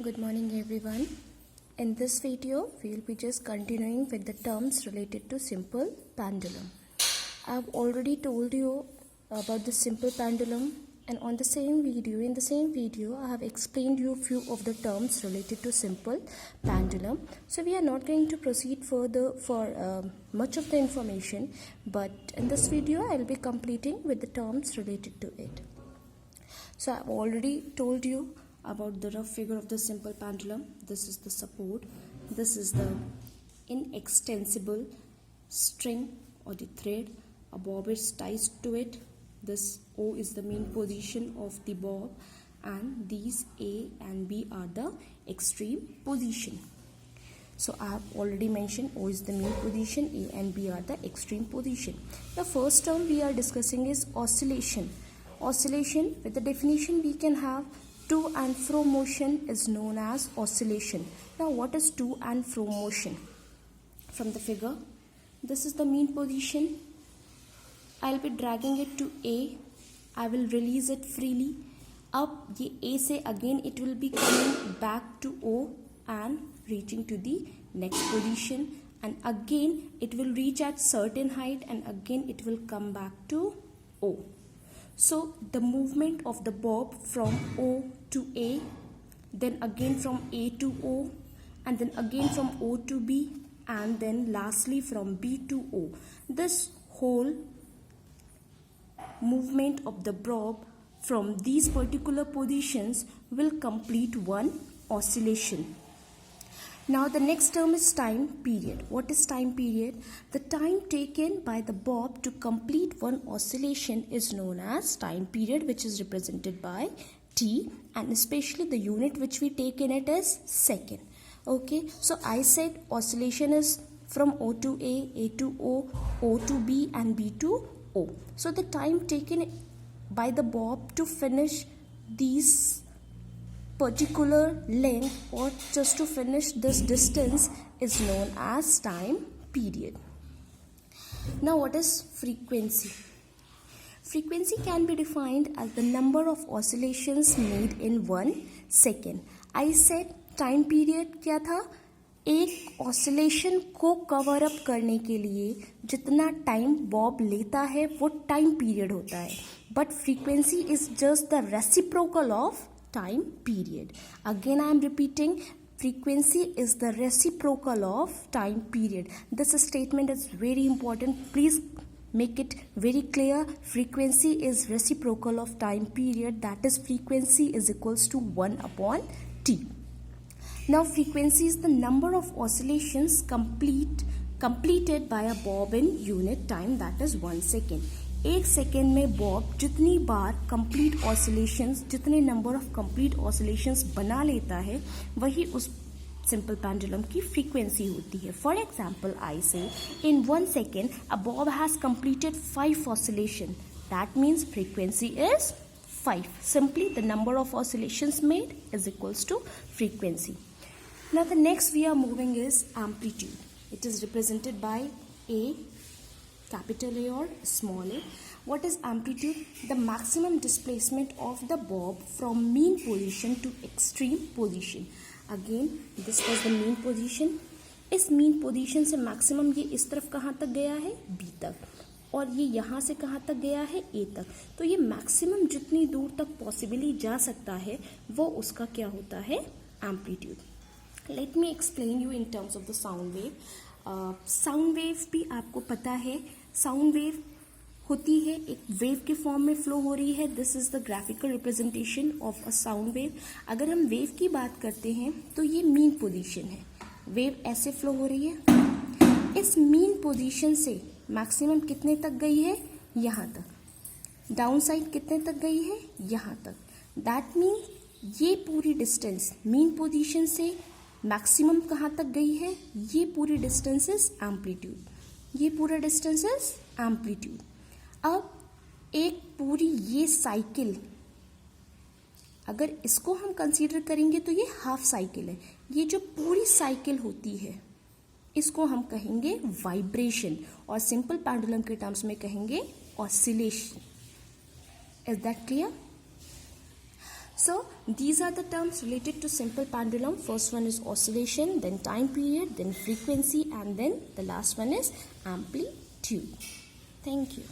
Good morning everyone. In this video, we will be just continuing with the terms related to simple pendulum. I have already told you about the simple pendulum, and in the same video, I have explained you few of the terms related to simple pendulum. So we are not going to proceed further for much of the information, but in this video, I will be completing with the terms related to it. So I have already told you about the rough figure of the simple pendulum. This is the support. This is the inextensible string or the thread. A bob is tied to it. This O is the main position of the bob, and these A and B are the extreme position. So I have already mentioned O is the main position, A and B are the extreme position. The first term we are discussing is oscillation. Oscillation, with the definition we can have to and fro motion is known as oscillation. Now what is to and fro motion? From the figure, this is the mean position. I'll be dragging it to A. I will release it freely. Up ये A से again it will be coming back to O and reaching to the next position, and again it will reach at certain height and again it will come back to O. So the movement of the bob from O to A, then again from A to O, and then again from O to B, and then lastly from B to O. This whole movement of the bob from these particular positions will complete one oscillation. Now the next term is time period. What is time period? The time taken by the bob to complete one oscillation is known as time period, which is represented by T, and especially the unit which we take in it is second. Okay, so I said oscillation is from O to A to O, O to B and B to O. So the time taken by the bob to finish these particular length or just to finish this distance is known as time period. Now what is frequency? Frequency can be defined as the number of oscillations made in 1 second. I said time period क्या था? एक oscillation को cover up करने के लिए जितना time bob लेता है वो time period होता है. But frequency is just the reciprocal of time period. Again I am repeating, frequency is the reciprocal of time period. This statement is very important. Please make it very clear. Frequency is reciprocal of time period. That is, frequency is equals to 1 upon T. Now frequency is the number of oscillations completed by a bob in unit time, that is 1 second. एक second में Bob जितनी बार complete oscillations, जितने number of complete oscillations बना लेता है वही उस simple pendulum की फ्रीक्वेंसी होती है. For example I say in 1 second a bob has completed 5 oscillation. That means frequency is 5. Simply the number of oscillations made is equals to frequency. Now the next we are moving is amplitude. It is represented by A, capital A or small a. What is amplitude? The maximum displacement of the bob from mean position to extreme position. Again, this was the mean position. इस mean position से maximum ये इस तरफ कहाँ तक गया है? B तक, और ये यहाँ से कहाँ तक गया है? A तक. तो ये maximum जितनी दूर तक possibly जा सकता है वो उसका क्या होता है? Amplitude. Let me explain you in terms of the sound wave. Sound wave भी आपको पता है, साउंड वेव होती है एक वेव के फॉर्म में फ्लो हो रही है. This is the graphical representation of a sound wave. अगर हम वेव की बात करते हैं तो ये मीन पोजीशन है. वेव ऐसे फ्लो हो रही है. इस मीन पोजीशन से मैक्सिमम कितने तक गई है? यहाँ तक. डाउन साइड कितने तक गई है? यहाँ तक. दैट मीन ये पूरी डिस्टेंस मीन पोजीशन से मैक्सिमम कहाँ तक गई है? ये पूरी डिस्टेंस इज एम्पलीट्यूड. ये पूरा डिस्टेंस इज एम्पलीट्यूड. अब एक पूरी ये साइकिल अगर इसको हम कंसीडर करेंगे तो ये हाफ साइकिल है. ये जो पूरी साइकिल होती है इसको हम कहेंगे वाइब्रेशन, और सिंपल पेंडुलम के टर्म्स में कहेंगे oscillation. Is that clear? So these are the terms related to simple pendulum. First one is oscillation, then time period, then frequency, and then the last one is amplitude. Thank you.